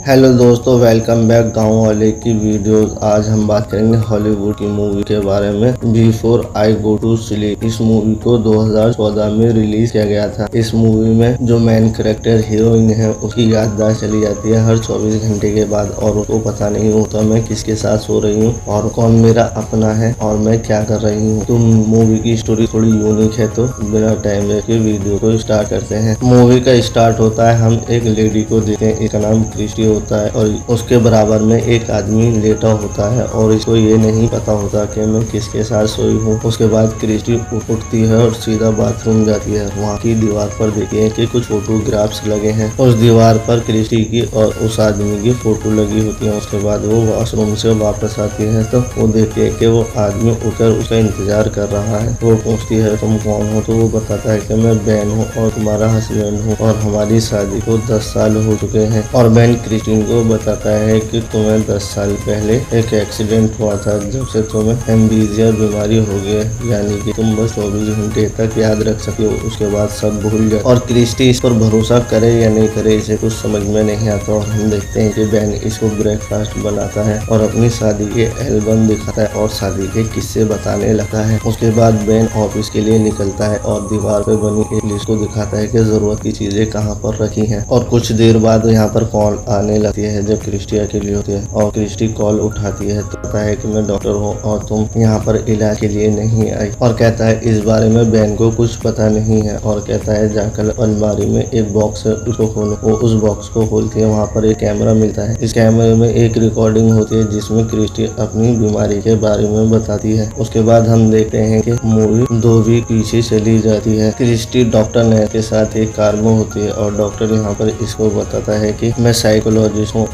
Hello दोस्तों, welcome back गाँव वाले की वीडियोस। आज हम बात करेंगे हॉलीवुड की मूवी के बारे में, before I go to sleep. इस मूवी को 2014 में रिलीज किया गया था। इस मूवी में जो मेन कैरेक्टर हीरोइन है उसकी याददाश्त चली जाती है हर 24 घंटे के बाद और उसको पता नहीं होता मैं किसके साथ सो रही हूँ और कौन मेरा अपना है और मैं क्या कर रही हूँ। तो मूवी की स्टोरी थोड़ी यूनिक है, तो बिना टाइम लेके वीडियो को स्टार्ट करते हैं। मूवी का स्टार्ट होता है, हम एक लेडी को देखते हैं, इसका नाम क्रिस्टी होता है और उसके बराबर में एक आदमी लेटा होता है और इसको ये नहीं पता होता कि मैं किसके साथ सोई हूँ। उसके बाद क्रिस्टी उठती है और सीधा बाथरूम जाती है। वहाँ की दीवार पर देखिए कि कुछ फोटोग्राफ्स लगे हैं। उस दीवार पर क्रिस्टी की और उस आदमी की फोटो लगी होती है। उसके बाद वो वॉशरूम से वापस आती है तो वो देखती है कि वो आदमी उठकर उसका इंतजार कर रहा है। वो पूछती है तुम कौन हो, तो वो बताता है कि मैं बैन हूँ और तुम्हारा हस्बैंड हूँ और हमारी शादी को 10 साल हो चुके हैं। और बैन क्रिस्टीन को बताता है कि तुम्हें 10 साल पहले एक एक्सीडेंट हुआ था, जब से तुम्हें एम्बीजिया बीमारी हो गई, यानी कि तुम बस 24 घंटे तक याद रख सके हो, उसके बाद सब भूल जाए। और क्रिस्टी इस पर भरोसा करे या नहीं करे इसे कुछ समझ में नहीं आता और हम देखते हैं कि बैन इसको ब्रेकफास्ट बनाता है और अपनी शादी के एल्बम दिखाता है और शादी के किस्से बताने लगता है। उसके बाद बैन ऑफिस के लिए निकलता है और दीवार पे बनी एक लिस्ट को दिखाता है कि जरूरत की चीजें कहाँ पर रखी हैं। और कुछ देर बाद यहाँ पर कॉल आने लगती है जब क्रिस्टी अकेली होती है और क्रिस्टी कॉल उठाती है तो कहता है कि मैं डॉक्टर हूँ और तुम यहाँ पर इलाज के लिए नहीं आई। और कहता है इस बारे में बैन को कुछ पता नहीं है और कहता है जाकर अलमारी में एक बॉक्स है उसको खोलो। वो उस बॉक्स को खोलती है, वहाँ पर एक कैमरा मिलता है। इस कैमरे में एक रिकॉर्डिंग होती है जिसमें क्रिस्टी अपनी बीमारी के बारे में बताती है। उसके बाद हम देखते हैं कि मूवी 2 वीक पीछे चली जाती है। क्रिस्टी डॉक्टर नैथ के साथ एक कार में होती है और डॉक्टर यहाँ पर इसको बताता है कि मैं साइकोलॉजिस्ट हूँ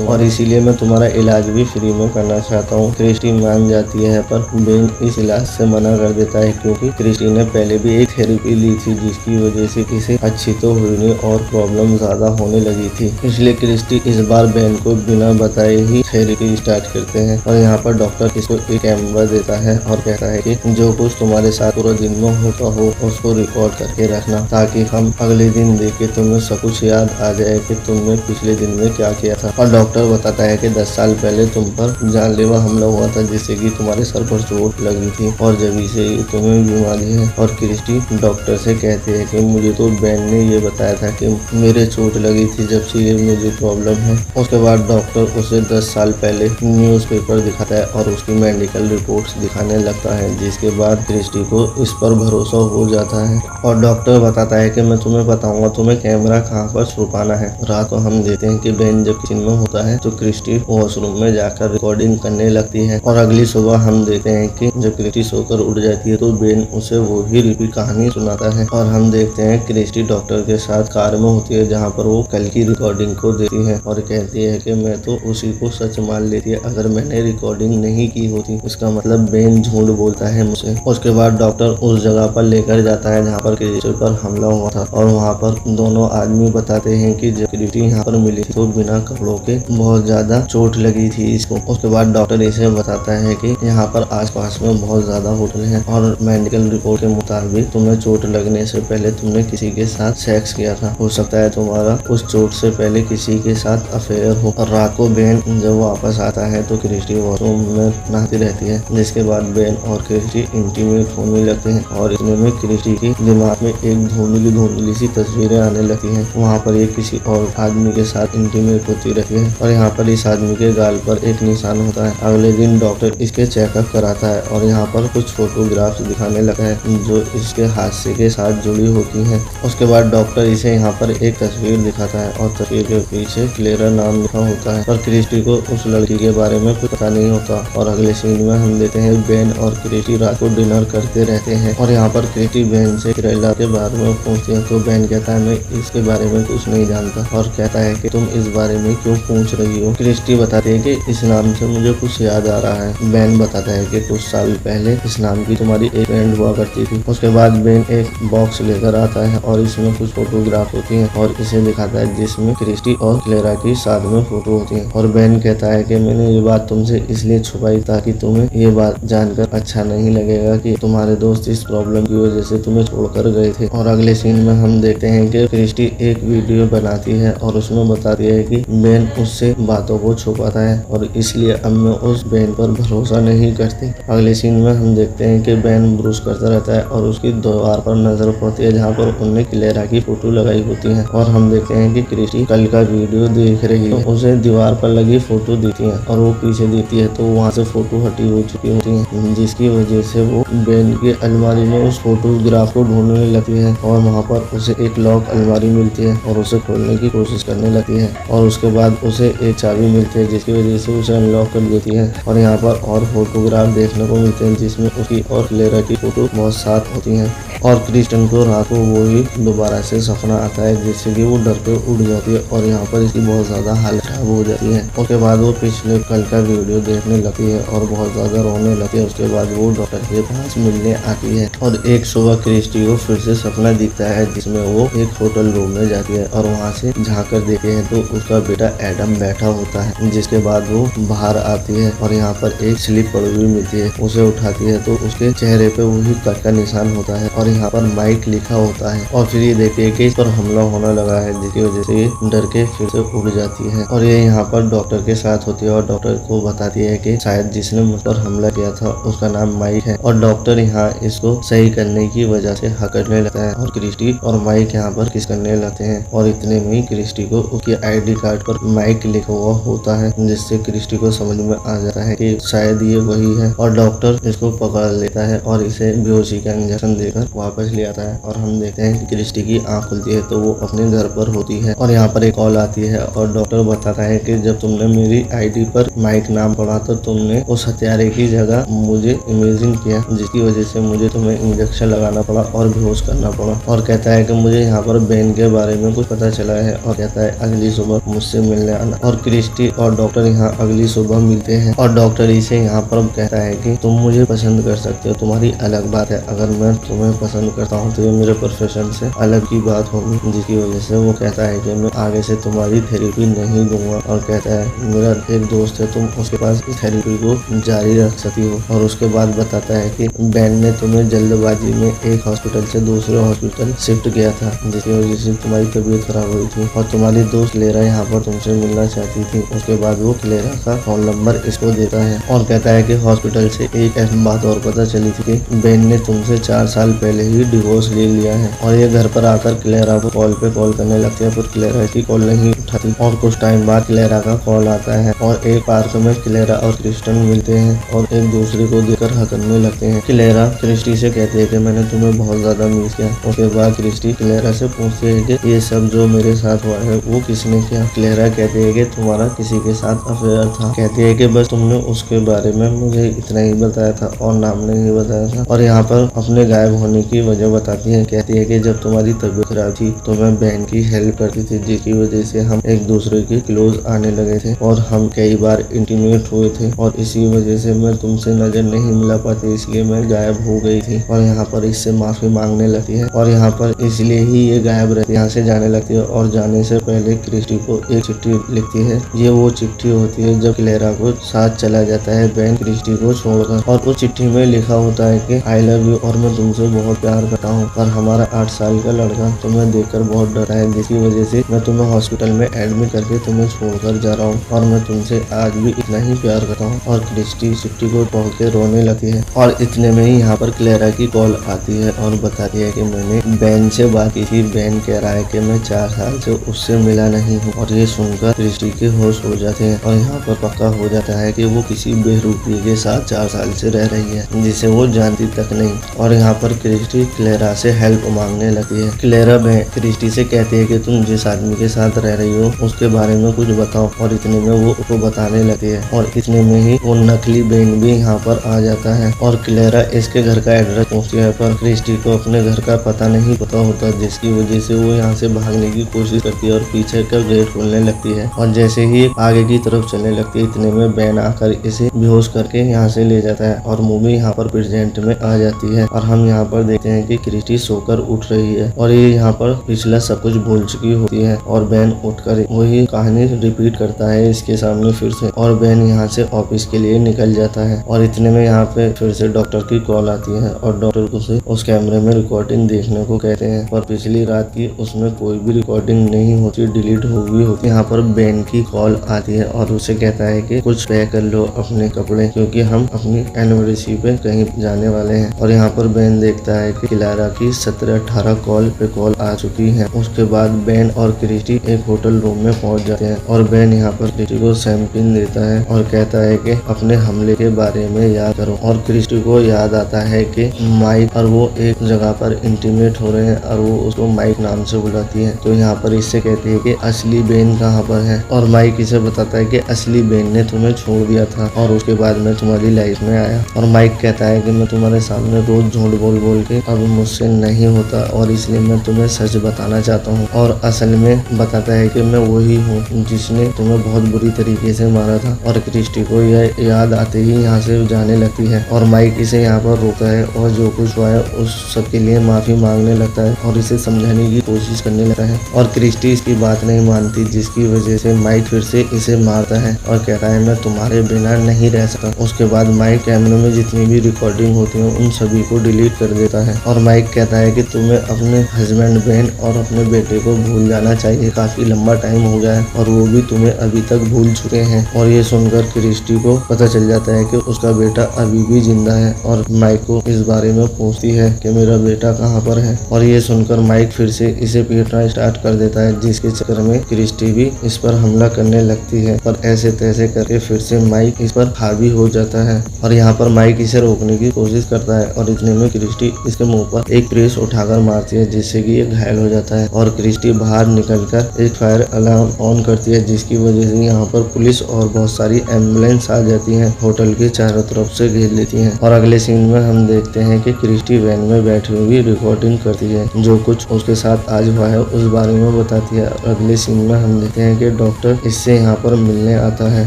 और इसीलिए मैं तुम्हारा इलाज भी फ्री में करना चाहता हूँ। क्रिस्टी मान जाती है पर बेन इस इलाज से मना कर देता है क्योंकि क्रिस्टी ने पहले भी एक थेरेपी ली थी जिसकी वजह से इसे अच्छी तो हुई नहीं और प्रॉब्लम ज्यादा होने लगी थी। इसलिए क्रिस्टी इस बार बेन को बिना बताए ही थेरेपी स्टार्ट करते हैं। और यहाँ पर डॉक्टर इसको एक कैमरा देता है और कहता है कि जो कुछ तुम्हारे साथ पूरा दिन में होता हो उसको रिकॉर्ड करके रखना, ताकि हम अगले दिन देख के तुम्हें सब कुछ याद आ जाए कि तुमने पिछले दिन में क्या किया था। और डॉक्टर बताता है कि 10 साल पहले तुम पर जानलेवा हमला हुआ था जिससे कि तुम्हारे सर पर चोट लगी थी और जब से तुम्हें बीमारी है। और क्रिस्टी डॉक्टर से कहते हैं कि मुझे तो बैन ने ये बताया था कि मेरे चोट लगी थी, जब से ये मुझे प्रॉब्लम है। उसके बाद डॉक्टर उसे 10 साल पहले न्यूज़पेपर दिखाता है और उसकी मेडिकल रिपोर्ट्स दिखाने लगता है, जिसके बाद क्रिस्टी को इस पर भरोसा हो जाता है। और डॉक्टर बताता है कि मैं तुम्हें बताऊंगा तुम्हें कैमरा कहाँ पर छुपाना है। रात को हम देखते हैं कि बेन जब किचन में होता है तो क्रिस्टी वॉशरूम में जाकर रिकॉर्डिंग करने लगती है। और अगली सुबह हम देखते हैं कि जब क्रिस्टी सोकर उठ जाती है तो बेन उसे वो ही रिपीट कहानी सुनाता है। और हम देखते हैं क्रिस्टी डॉक्टर के साथ कार में होती है जहाँ पर वो कल की रिकॉर्डिंग को देती है और कहती है कि मैं तो उसी को सच मान लेती है अगर मैंने रिकॉर्डिंग नहीं की होती। इसका मतलब बेन झूठ बोलता है मुझे। उसके बाद डॉक्टर उस जगह पर लेकर जाता है जहाँ पर क्रिस्टी पर हमला हुआ था और वहाँ पर दोनों आदमी बताते हैं कि जब क्रिस्टी यहाँ पर मिली थी तो बिना कपड़ों के बहुत ज्यादा चोट लगी थी इसको। उसके बाद डॉक्टर इसे बताता है कि यहाँ पर आसपास में बहुत ज्यादा होटल हैं और मेडिकल रिपोर्ट के मुताबिक तुम्हें चोट लगने से पहले तुमने किसी के साथ सेक्स किया था। हो सकता है तुम्हारा उस चोट से पहले किसी के साथ अफेयर हो। और रात को बेन जब वापस आता है तो क्रिस्टी वॉशरूम में नहाती रहती है, जिसके बाद बेन और क्रिस्टी इंटीमेट होने लगते हैं और इतने में क्रिस्टी के दिमाग में एक धुंधली सी तस्वीरें आने लगती हैं। वहाँ पर ये किसी और आदमी के साथ इंटीमेट होती रहती है और यहाँ पर इस आदमी के गाल पर एक निशान होता है। अगले दिन डॉक्टर इसके चेकअप कराता है और यहाँ पर कुछ फोटोग्राफ्स दिखाने लगा है जो इसके हादसे के साथ जुड़ी होती हैं। उसके बाद डॉक्टर इसे यहाँ पर एक तस्वीर दिखाता है और तस्वीर के पीछे क्लेरा नाम लिखा होता है। पर क्रिस्टी को उस लड़की के बारे में कुछ पता नहीं होता। और अगले सीन में हम देखते हैं बेन और क्रिस्टी रात को डिनर करते रहते हैं और यहाँ पर क्रिस्टी बेन से क्रेला के बारे में पूछती है तो बेन कहता है मैं इसके बारे में कुछ नहीं जानता और कहता है कि तुम इस बारे में क्यों पूछ रही हो। क्रिस्टी बताती है कि इस नाम से मुझे कुछ याद आ रहा है। बेन बताता है कि कुछ साल पहले इस नाम की तुम्हारी एक फ्रेंड हुआ करती थी। उसके बाद बेन एक बॉक्स लेकर आता है और इसमें कुछ फोटोग्राफ होती है और इसे दिखाता है जिसमें क्रिस्टी और क्लेरा की साथ में फोटो होती है। और बेन कहता है कि मैंने ये बात तुमसे इसलिए छुपाई ताकि तुम्हें ये बात जानकर अच्छा नहीं लगेगा कि तुम्हारे दोस्त इस प्रॉब्लम की वजह से तुम्हें छोड़कर गए थे। और अगले सीन में हम देखते हैं कि क्रिस्टी एक वीडियो बनाती है और उसमें बताती है हैं कि बेन उससे बातों को छुपाता है और इसलिए अब मैं उस बेन पर भरोसा नहीं करती। अगले सीन में हम देखते हैं कि बेन ब्रूस करता रहता है और उसकी दीवार पर नजर पड़ती है जहाँ पर उन्होंने क्लेरा की फोटो लगाई होती है और हम देखते हैं कि क्रिस्टी कल का वीडियो देख रही है, तो उसे दीवार पर लगी फोटो देती है और वो पीछे देती है तो वहाँ से फोटो हटी हो चुकी होती है, जिसकी वजह से वो बेन की अलमारी में उस फोटोग्राफ को ढूंढने लगती है और वहाँ पर उसे एक लॉक अलमारी मिलती है और उसे खोलने की कोशिश करने लगती है और उसके बाद उसे एक चाबी मिलती है जिसकी वजह से उसे अनलॉक कर देती है और यहाँ पर और फोटोग्राफ देखने को मिलते हैं जिसमें उसकी और क्लेरा की फोटो बहुत साथ होती है और क्रिस्टन को रात को वही दोबारा से सपना आता है जिससे कि वो डर के उड़ जाती है और यहाँ पर इसकी बहुत ज्यादा हालत खराब हो जाती है। उसके बाद वो पिछले कल का वीडियो देखने लगती है और बहुत ज्यादा रोने लगती है। उसके बाद वो डॉक्टर के पास मिलने आती है और एक सुबह क्रिस्टी को फिर से सपना दिखता है जिसमें वो एक होटल रूम में जाती है और वहाँ से झाँक कर देखते हैं तो उसका बेटा एडम बैठा होता है, जिसके बाद वो बाहर आती है और यहाँ पर एक स्लिप पड़ी हुई मिलती है, उसे उठाती है तो उसके चेहरे पे वही कट का निशान होता है और यहाँ पर माइक लिखा होता है और फिर ये देखती है कि इस पर हमला होने लगा है जिसकी वजह से ये डर के फिर से उड़ जाती है और ये यहाँ पर डॉक्टर के साथ होती है और डॉक्टर को बताती है कि शायद जिसने मुझ पर हमला किया था उसका नाम माइक है और डॉक्टर यहाँ इसको सही करने की वजह से हकड़ने लगता है और क्रिस्टी और माइक यहाँ पर किस करने लगते हैं और इतने में ही क्रिस्टी को उसके आईडी कार्ड पर माइक लिखा हुआ होता है जिससे क्रिस्टी को समझ में आ जाता है कि शायद ये वही है और डॉक्टर इसको पकड़ लेता है और इसे बेहोशी का इंजेक्शन देकर वापस ले आता है और हम देखते हैं कि क्रिस्टी की आंख खुलती है तो वो अपने घर पर होती है और यहाँ पर एक कॉल आती है और डॉक्टर बताता है कि जब तुमने मेरी आईडी पर माइक नाम पढ़ा तो तुमने उस हत्यारे की जगह मुझे इमेजिन किया जिसकी वजह से मुझे तुम्हें इंजेक्शन लगाना पड़ा और बेहोश करना पड़ा और कहता है कि मुझे यहाँ पर बेन के बारे में कुछ पता चला है और कहता है अगली सुबह मुझसे मिलने आना और क्रिस्टी और डॉक्टर यहाँ अगली सुबह मिलते हैं और डॉक्टर इसे यहाँ पर कहता है कि तुम मुझे पसंद कर सकते हो, तुम्हारी अलग बात है, अगर मैं तुम्हें पसंद करता हूँ तो ये मेरे प्रोफेशन से अलग की बात होगी, जिसकी वजह से वो कहता है कि मैं आगे से तुम्हारी थेरेपी नहीं दूंगा और कहता है मेरा एक दोस्त है तुम उसके पास इस थेरेपी को जारी रख सकती हो और उसके बाद बताता है कि बेन ने तुम्हें जल्दबाजी में एक हॉस्पिटल से दूसरे हॉस्पिटल शिफ्ट किया था जिसकी वजह से तुम्हारी तबीयत खराब हुई थी और तुम्हारी दोस्त क्लेरा यहाँ पर तुमसे मिलना चाहती थी। उसके बाद वो क्लेरा का फोन नंबर इसको देता है और कहता है कि हॉस्पिटल से एक अहम बात और पता चली थी कि बेन ने तुमसे 4 साल पहले ही डिवोर्स ले लिया है और ये घर पर आकर क्लेरा को कॉल पे कॉल करने लगती है पर क्लेरा की कॉल नहीं उठाती और कुछ टाइम बाद क्लेरा का कॉल आता है और एक पार्क में क्लेरा और क्रिस्टन मिलते हैं और एक दूसरे को देखकर हंसने लगते हैं। क्लेरा क्रिस्टी से कहती है कि मैंने तुम्हें बहुत ज्यादा मिस किया। उसके बाद क्रिस्टी क्लेरा से पूछती है कि ये सब जो मेरे साथ हुआ है वो किसने किया। क्लेरा कहती है कि तुम्हारा किसी के साथ अफेयर था। कहती है कि बस तुमने उसके बारे में मुझे इतना ही बताया था और नाम नहीं बताया था और यहाँ पर अपने गायब होने की वजह बताती है। कहती है कि जब तुम्हारी तबीयत खराब थी तो मैं बहन की हेल्प करती थी जिसकी वजह से हम एक दूसरे के क्लोज आने लगे थे और हम कई बार इंटीमेट हुए थे और इसी वजह से मैं तुमसे नजर नहीं मिला पाती इसलिए मैं गायब हो गई थी और यहाँ पर इससे माफी मांगने लगती है और यहाँ पर इसलिए ही ये गायब रहती है, यहाँ से जाने लगती है और जाने से पहले क्रिस्टी को एक चिट्ठी लिखती है। ये वो चिट्ठी होती है जब क्लेरा को साथ चला जाता है बेन क्रिस्टी को छोड़कर और उस चिट्ठी में लिखा होता है कि आई लव यू और मैं तुमसे बहुत प्यार करता हूँ पर हमारा 8 साल का लड़का तुम्हें देखकर बहुत डरा है जिसकी वजह से मैं तुम्हें हॉस्पिटल में एडमिट करके तुम्हें छोड़कर जा रहा हूँ और मैं तुमसे आज भी इतना ही प्यार करता हूँ और क्रिस्टी चिट्ठी को पढ़ के रोने लगती है और इतने में ही यहाँ पर क्लेरा की कॉल आती है और बताती है कि मैंने बेन से बात की थी। बेन कह रहा है कि मैं 4 साल से उससे मिला नहीं हूँ और ये सुनकर क्रिस्टी के होश हो जाते हैं और यहाँ पर पक्का हो जाता है कि वो किसी बेहरूपी के साथ 4 साल से रह रही है जिसे वो जानती तक नहीं और यहाँ पर क्रिस्टी क्लेरा से हेल्प मांगने लगती है। क्लेरा क्रिस्टी से कहती है कि तुम जिस आदमी के साथ रह रही हो उसके बारे में कुछ बताओ और इतने में वो उसको बताने लगती है और इतने में ही वो नकली बेन भी यहाँ पर आ जाता है और क्लेरा इसके घर का एड्रेस पूछती है पर क्रिस्टी को अपने घर का पता नहीं पता होता जिसकी वजह से वो यहाँ से भागने की कोशिश करती है और पीछे का गेट खोलने लगती है और जैसे ही आगे की तरफ चलने लगती है इतने में बेन आकर इसे बेहोश करके यहाँ से ले जाता है और मूवी यहाँ पर प्रेजेंट में आ जाती है और हम यहाँ पर देखते हैं कि क्रिस्टी सोकर उठ रही है और ये यहाँ पर पिछला सब कुछ भूल चुकी होती है और बेन उठकर वही कहानी रिपीट करता है इसके सामने फिर से और बेन यहाँ से ऑफिस के लिए निकल जाता है और इतने में यहाँ पे फिर से डॉक्टर की कॉल आती है और डॉक्टर उसे उस कैमरे में रिकॉर्डिंग देखने को कहते हैं और पिछली रात की उसमें कोई भी रिकॉर्डिंग नहीं होती, डिलीट हो मूवी होती है। यहाँ पर बेन की कॉल आती है और उसे कहता है कि कुछ पैक कर लो अपने कपड़े, क्योंकि हम अपनी एनिवर्सरी पे कहीं जाने वाले हैं। और यहाँ पर बेन देखता है कि क्लारा की 17-18 कॉल पे कॉल आ चुकी है। उसके बाद बेन और क्रिस्टी एक होटल रूम में पहुंच जाते हैं और बेन यहाँ पर क्रिस्टी को शैंपेन देता है और कहता है कि अपने हमले के बारे में याद करो। और क्रिस्टी को याद आता है कि माइक और वो एक जगह पर इंटीमेट हो रहे हैं और वो उसको माइक नाम से बुलाती है। तो यहाँ पर इससे कहती है कि असली बेन कहाँ पर है, और माइक इसे बताता है कि असली बेन ने तुम्हें छोड़ दिया था और उसके बाद मैं तुम्हारी लाइफ में आया। और माइक कहता है कि मैं तुम्हारे सामने रोज झूठ बोल बोल के अब मुझसे नहीं होता और इसलिए मैं तुम्हें सच बताना चाहता हूँ। और असल में बताता है कि मैं वही हूँ जिसने तुम्हें बहुत बुरी तरीके से मारा था। और क्रिस्टी को यह याद आते ही यहाँ से जाने लगती है और माइक इसे यहाँ पर रोकता है और जो कुछ हुआ है उस सब के लिए माफी मांगने लगता है और इसे समझाने की कोशिश करने लगता है। और क्रिस्टी इसकी बात नहीं मानती, जिसकी वजह से माइक फिर से इसे मारता है और कहता है मैं तुम्हारे बिना नहीं रह सकता। उसके बाद माइक कैमरे में जितनी भी रिकॉर्डिंग होती है उन सभी को डिलीट कर देता है और माइक कहता है कि तुम्हें अपने हस्बैंड, बहन और अपने बेटे को भूल जाना चाहिए। काफी लंबा टाइम हो गया है और वो भी तुम्हें अभी तक भूल चुके हैं। और ये सुनकर क्रिस्टी को पता चल जाता है कि उसका बेटा अभी भी जिंदा है और माइक को इस बारे में पूछती है कि मेरा बेटा कहाँ पर है। और ये सुनकर माइक फिर से इसे पीटना स्टार्ट कर देता है, जिसके चक्कर में क्रिस्टी भी इस पर हमला करने लगती है। पर ऐसे तैसे करके फिर से माइक इस पर हावी हो जाता है और यहाँ पर माइक इसे रोकने की कोशिश करता है और इतने में क्रिस्टी इसके मुंह पर एक प्रेस उठाकर मारती है, जिससे कि ये घायल हो जाता है। और क्रिस्टी बाहर निकलकर एक फायर अलार्म ऑन करती है, जिसकी वजह से यहाँ पर पुलिस और बहुत सारी एम्बुलेंस आ जाती हैं, होटल के चारों तरफ से घेर लेती हैं। और अगले सीन में हम देखते हैं कि क्रिस्टी वैन में बैठी हुई रिकॉर्डिंग करती है, जो कुछ उसके साथ आज हुआ है उस बारे में बताती है। और अगले सीन में हम देखते हैं कि डॉक्टर इससे यहाँ पर मिलने आता है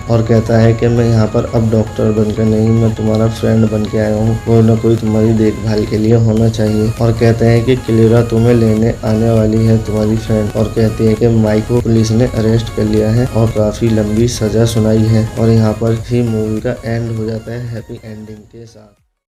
और कहता है कि मैं यहाँ पर अब डॉक्टर बनकर नहीं, मैं तुम्हारा फ्रेंड बन के आया हूँ, कोई ना कोई तुम्हारी देखभाल के लिए होना चाहिए। और कहते हैं कि क्लेरा तुम्हें लेने आने वाली है, तुम्हारी फ्रेंड। और कहती है कि माइक को पुलिस ने अरेस्ट कर लिया है और काफी लंबी सजा सुनाई है। और यहाँ पर ही मूवी का एंड हो जाता है हैप्पी एंडिंग के साथ।